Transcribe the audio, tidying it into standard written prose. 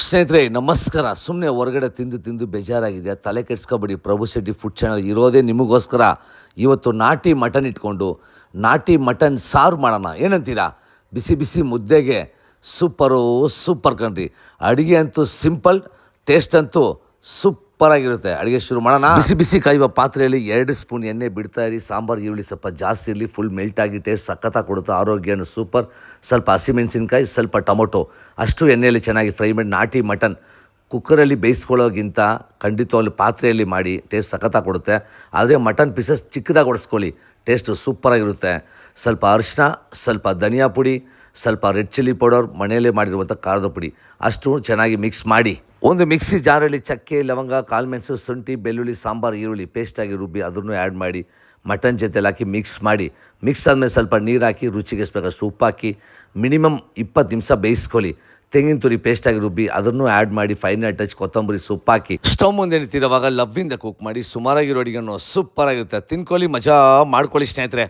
ಸ್ನೇಹಿತರೆ ನಮಸ್ಕಾರ. ಸುಮ್ಮನೆ ಹೊರಗಡೆ ತಿಂದು ತಿಂದು ಬೇಜಾರಾಗಿದೆ, ತಲೆ ಕೆಡ್ಸ್ಕೊಬೇಡಿ. ಪ್ರಭು ಶೆಟ್ಟಿ ಫುಡ್ ಚಾನಲ್ ಇರೋದೇ ನಿಮಗೋಸ್ಕರ. ಇವತ್ತು ನಾಟಿ ಮಟನ್ ಇಟ್ಕೊಂಡು ನಾಟಿ ಮಟನ್ ಸಾರು ಮಾಡೋಣ, ಏನಂತೀರಾ? ಬಿಸಿ ಬಿಸಿ ಮುದ್ದೆಗೆ ಸೂಪರ್ ಕಣ್ರಿ. ಅಡುಗೆ ಅಂತೂ ಸಿಂಪಲ್, ಟೇಸ್ಟ್ ಅಂತೂ ಸೂಪರಾಗಿರುತ್ತೆ. ಅಡುಗೆ ಶುರು ಮಾಡೋಣ. ಬಿಸಿ ಬಿಸಿ ಕಾಯುವ ಪಾತ್ರೆಯಲ್ಲಿ 2 ಸ್ಪೂನ್ ಎಣ್ಣೆ ಬಿಡ್ತಾ ಇರಿ. ಸಾಂಬಾರು ಈರುಳ್ಳಿ ಸ್ವಲ್ಪ ಜಾಸ್ತಿ ಇರಲಿ, ಫುಲ್ ಮೆಲ್ಟ್ ಆಗಿ ಟೇಸ್ಟ್ ಸಖತ್ತಾಗಿ ಕೊಡುತ್ತೆ, ಆರೋಗ್ಯನೂ ಸೂಪರ್. ಸ್ವಲ್ಪ ಹಸಿಮೆಣಸಿನ್ಕಾಯಿ, ಸ್ವಲ್ಪ ಟೊಮೊಟೊ, ಅಷ್ಟು ಎಣ್ಣೆಯಲ್ಲಿ ಚೆನ್ನಾಗಿ ಫ್ರೈ ಮಾಡಿ. ನಾಟಿ ಮಟನ್ ಕುಕ್ಕರಲ್ಲಿ ಬೇಯಿಸ್ಕೊಳ್ಳೋಗಿಂತ ಖಂಡಿತವಾಗ್ಲೂ ಪಾತ್ರೆಯಲ್ಲಿ ಮಾಡಿ ಟೇಸ್ಟ್ ಸಖತ್ತಾಗಿ ಕೊಡುತ್ತೆ. ಆದರೆ ಮಟನ್ ಪೀಸಸ್ ಚಿಕ್ಕದಾಗಿ ಹೊಡೆಸ್ಕೊಳ್ಳಿ, ಟೇಸ್ಟು ಸೂಪರಾಗಿರುತ್ತೆ. ಸ್ವಲ್ಪ ಅರಿಶಿನ, ಸ್ವಲ್ಪ ಧನಿಯಾ ಪುಡಿ, ಸ್ವಲ್ಪ ರೆಡ್ ಚಿಲ್ಲಿ ಪೌಡರ್, ಮನೆಯಲ್ಲೇ ಮಾಡಿರುವಂಥ ಖಾರದ ಪುಡಿ, ಅಷ್ಟು ಚೆನ್ನಾಗಿ ಮಿಕ್ಸ್ ಮಾಡಿ. ಒಂದು ಮಿಕ್ಸಿ ಜಾರಲ್ಲಿ ಚಕ್ಕೆ, ಲವಂಗ, ಕಾಳುಮೆಣಸು, ಶುಂಠಿ, ಬೆಳ್ಳುಳ್ಳಿ, ಸಾಂಬಾರು ಈರುಳ್ಳಿ ಪೇಸ್ಟಾಗಿ ರುಬ್ಬಿ ಅದನ್ನು ಆ್ಯಡ್ ಮಾಡಿ ಮಟನ್ ಜೊತೆಲಿ ಹಾಕಿ ಮಿಕ್ಸ್ ಮಾಡಿ. ಮಿಕ್ಸ್ ಆದಮೇಲೆ ಸ್ವಲ್ಪ ನೀರು ಹಾಕಿ ರುಚಿಗೆ ಎಷ್ಟಬೇಕಷ್ಟು ಉಪ್ಪು ಹಾಕಿ ಮಿನಿಮಮ್ 20 ನಿಮಿಷ ಬೇಯಿಸ್ಕೊಳ್ಳಿ. ತೆಂಗಿನ ತುರಿ ಪೇಸ್ಟಾಗಿ ರುಬ್ಬಿ ಅದನ್ನು ಆ್ಯಡ್ ಮಾಡಿ, ಫೈನಲ್ ಟಚ್ ಕೊತ್ತಂಬರಿ ಸೊಪ್ಪು ಹಾಕಿ ಸ್ಟವ್ ಮುಂದೆ ನಿಂತಿರುವಾಗ ಲವ್ವಿಂದ ಕುಕ್ ಮಾಡಿ. ಸುಮಾರಾಗಿರೋ ಅಡುಗೆನೂ ಸೂಪರಾಗಿರುತ್ತೆ. ತಿನ್ಕೊಳ್ಳಿ, ಮಜಾ ಮಾಡ್ಕೊಳ್ಳಿ ಸ್ನೇಹಿತರೆ.